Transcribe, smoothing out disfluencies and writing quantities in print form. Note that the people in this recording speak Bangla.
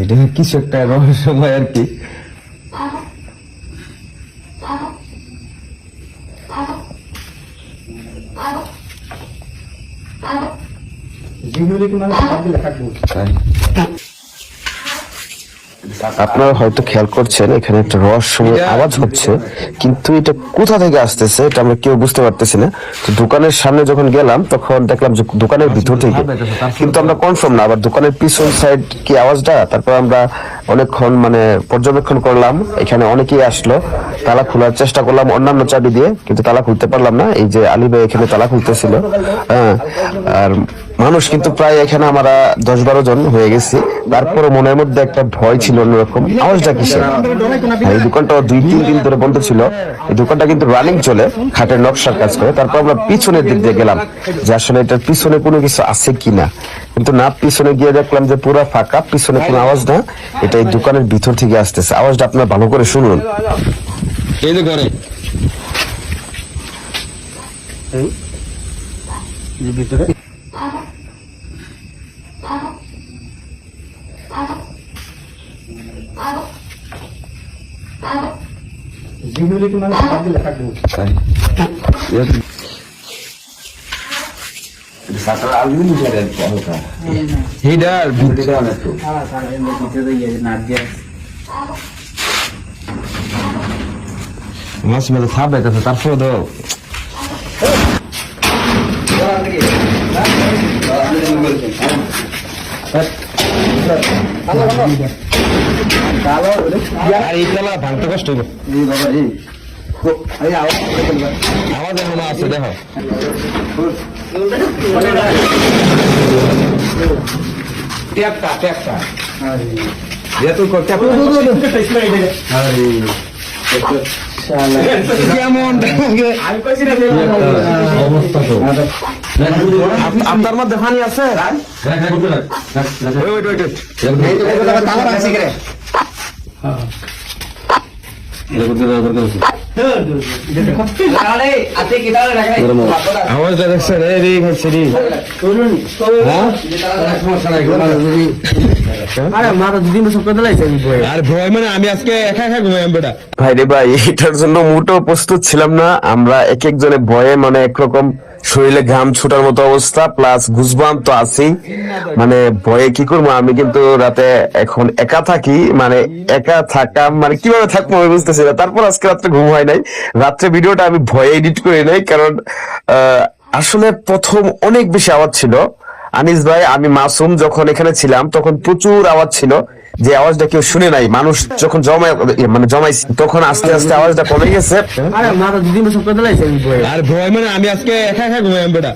এটা কিছু একটা রহস্যময় আর কি। আপনারা হয়তো খেয়াল করছেন এখানে একটা রহস্যময় আওয়াজ হচ্ছে, কিন্তু এটা কোথা থেকে আসতেছে এটা আমরা কেউ বুঝতে পারতেছি না। তো দোকানের সামনে যখন গেলাম তখন দেখলাম যে দোকানের ভিতর থেকে, কিন্তু আমরা কনফার্ম না আবার দোকানের পিছন সাইড কি আওয়াজটা। তারপর আমরা অনেকক্ষণ পর্যবেক্ষণ করলাম, এখানে অনেকেই আসলো, তালা খোলার চেষ্টা করলাম অন্যান্য চাবি দিয়ে, কিন্তু তালা খুলতে পারলাম না। এই যে আলী ভাই এখানে তালা খুলতেছিল, হ্যাঁ, আর মানুষ কিন্তু প্রায় এখানে আমরা 10-12 জন হয়ে গেছি। তারপরে মনের মধ্যে একটা ভয় ছিল অন্যরকম, আওয়াজটা কিসের। এই দোকানটা 2-3 দিন ধরে বন্ধ ছিল। এই দোকানটা কিন্তু রানিং চলে, খাটের নকশার কাজ করে। তারপর আমরা পিছনের দিক দিয়ে গেলাম যে আসলে এটার পিছনে কোনো কিছু আছে কিনা, কিন্তু না, পিছনে গিয়ে দেখলাম যে পুরো ফাঁকা, পিছনে কোনো আওয়াজ না। এটা এই দোকানের ভিতর থেকে আসতেছে। আওয়াজটা আপনারা ভালো করে শুনুন। এই যে ঘরে ভিতরে মাছ মেলে খাবে তারপরে তো ভাঙতে কষ্ট হইব। আওয়াজ এখনো আছে, দেখো আপনার মধ্যে পানি আছে? আওয়াজটা দেখছেন? আমি আজকে একা একা ঘুমাই বেটা। ভাই রে ভাই, এটার জন্য মোটেও প্রস্তুত ছিলাম না আমরা। এক একজনে ভয়ে একরকম শরীরে ঘাম ছুটার মতো অবস্থা, প্লাস গুজবাম তো আছেই। ভয়ে কি করবো। আমি কিন্তু রাতে এখন একা থাকি, একা থাকা কিভাবে থাকবো আমি বুঝতেছি না। তারপর আজকে রাত্রে ঘুম হয় নাই। রাত্রে ভিডিওটা আমি ভয়ে এডিট করে নাই, কারণ আসলে প্রথম অনেক বেশি আওয়াজ ছিল। আনিস ভাই, আমি মাসুম যখন এখানে ছিলাম তখন প্রচুর আওয়াজ ছিল, যে আওয়াজটা কেউ শুনে নাই। মানুষ যখন জমাইছে তখন আস্তে আস্তে আওয়াজটা কমে গেছে। আর ভয় আমি আজকে একা একা ঘুমাই বেটা।